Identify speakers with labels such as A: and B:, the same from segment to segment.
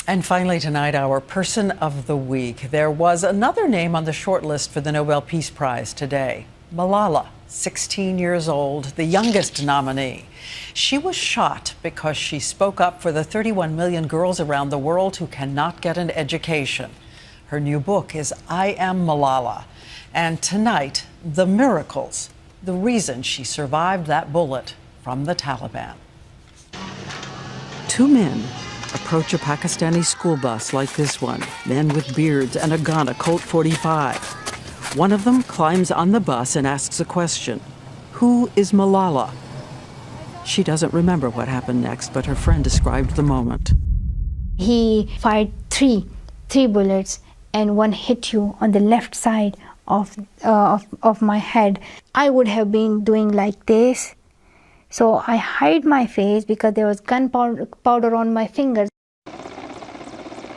A: And finally tonight, our Person of the Week. There was another name on the short list for the Nobel Peace Prize today. Malala, 16 years old, the youngest nominee. She was shot because she spoke up for the 31 million girls around the world who cannot get an education. Her new book is I Am Malala. And tonight, the miracles, the reason she survived that bullet from the Taliban. Two men approach a Pakistani school bus like this one, men with beards and a gun, a Colt 45. One of them climbs on the bus and asks a question. Who is Malala? She doesn't remember what happened next, but her friend described the moment.
B: He fired three bullets, and one hit you on the left side of my head. I would have been doing like this. So I hide my face because there was gunpowder on my fingers.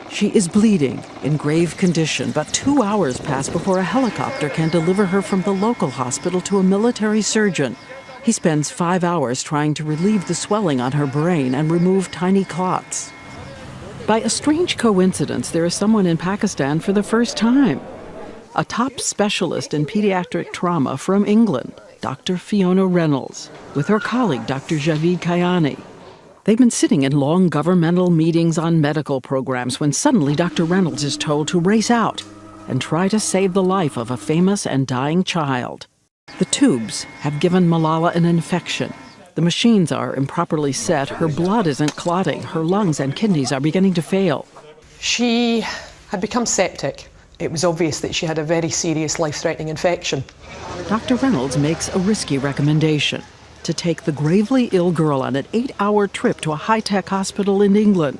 A: She is bleeding, in grave condition, but 2 hours pass before a helicopter can deliver her from the local hospital to a military surgeon. He spends 5 hours trying to relieve the swelling on her brain and remove tiny clots. By a strange coincidence, there is someone in Pakistan for the first time. A top specialist in pediatric trauma from England, Dr. Fiona Reynolds, with her colleague, Dr. Javid Kayani. They've been sitting in long governmental meetings on medical programs when suddenly Dr. Reynolds is told to race out and try to save the life of a famous and dying child. The tubes have given Malala an infection. The machines are improperly set, her blood isn't clotting, her lungs and kidneys are beginning to fail.
C: She had become septic. It was obvious that she had a very serious life-threatening infection.
A: Dr. Reynolds makes a risky recommendation: to take the gravely ill girl on an 8-hour trip to a high-tech hospital in England.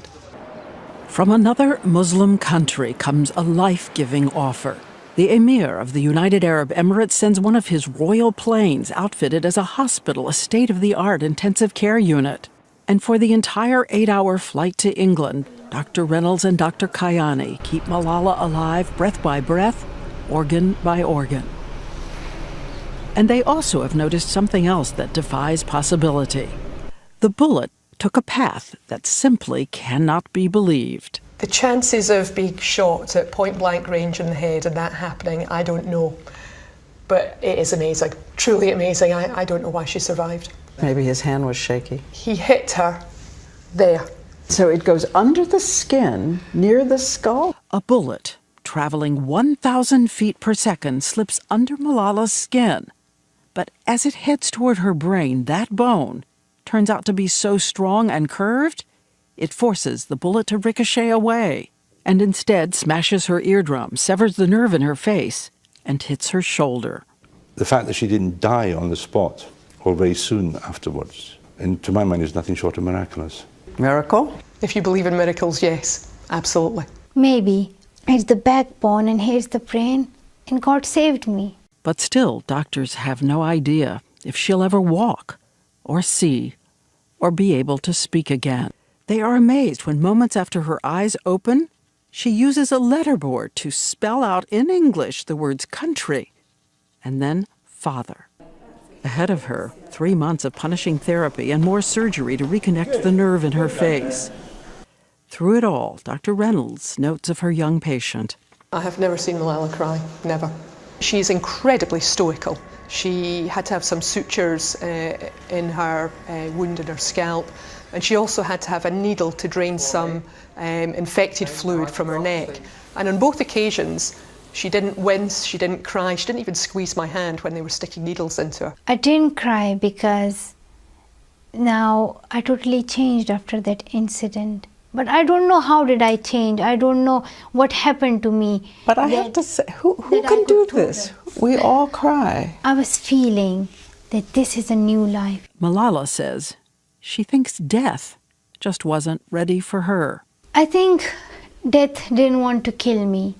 A: From another Muslim country comes a life-giving offer. The Emir of the United Arab Emirates sends one of his royal planes outfitted as a hospital, a state-of-the-art intensive care unit. And for the entire 8-hour flight to England, Dr. Reynolds and Dr. Kayani keep Malala alive breath by breath, organ by organ. And they also have noticed something else that defies possibility. The bullet took a path that simply cannot be believed.
C: The chances of being shot at point-blank range in the head and that happening, I don't know. But it is amazing, truly amazing. I don't know why she survived.
D: Maybe his hand was shaky.
C: He hit her there.
D: So it goes under the skin, near the skull?
A: A bullet traveling 1,000 feet per second slips under Malala's skin. But as it heads toward her brain, that bone turns out to be so strong and curved, it forces the bullet to ricochet away, and instead smashes her eardrum, severs the nerve in her face, and hits her shoulder.
E: The fact that she didn't die on the spot or very soon afterwards, and to my mind, is nothing short of miraculous.
D: Miracle?
C: If you believe in miracles, yes, absolutely.
B: Maybe it's the backbone and here's the brain, and God saved me.
A: But still, doctors have no idea if she'll ever walk, or see, or be able to speak again. They are amazed when moments after her eyes open, she uses a letterboard to spell out in English the words country, and then father. Ahead of her, 3 months of punishing therapy and more surgery to reconnect the nerve in her face. Through it all, Dr. Reynolds notes of her young patient.
C: I have never seen Malala cry, never. She's incredibly stoical. She had to have some sutures in her wound in her scalp, and she also had to have a needle to drain some infected fluid from her neck. And on both occasions, she didn't wince, she didn't cry, she didn't even squeeze my hand when they were sticking needles into her.
B: I didn't cry because now I totally changed after that incident. But I don't know how did I change. I don't know what happened to me.
D: But I have to say, who can do this? We all cry.
B: I was feeling that this is a new life.
A: Malala says she thinks death just wasn't ready for her.
B: I think death didn't want to kill me,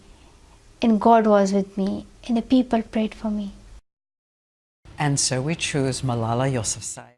B: and God was with me, and the people prayed for me.
A: And so we choose Malala Yousafzai.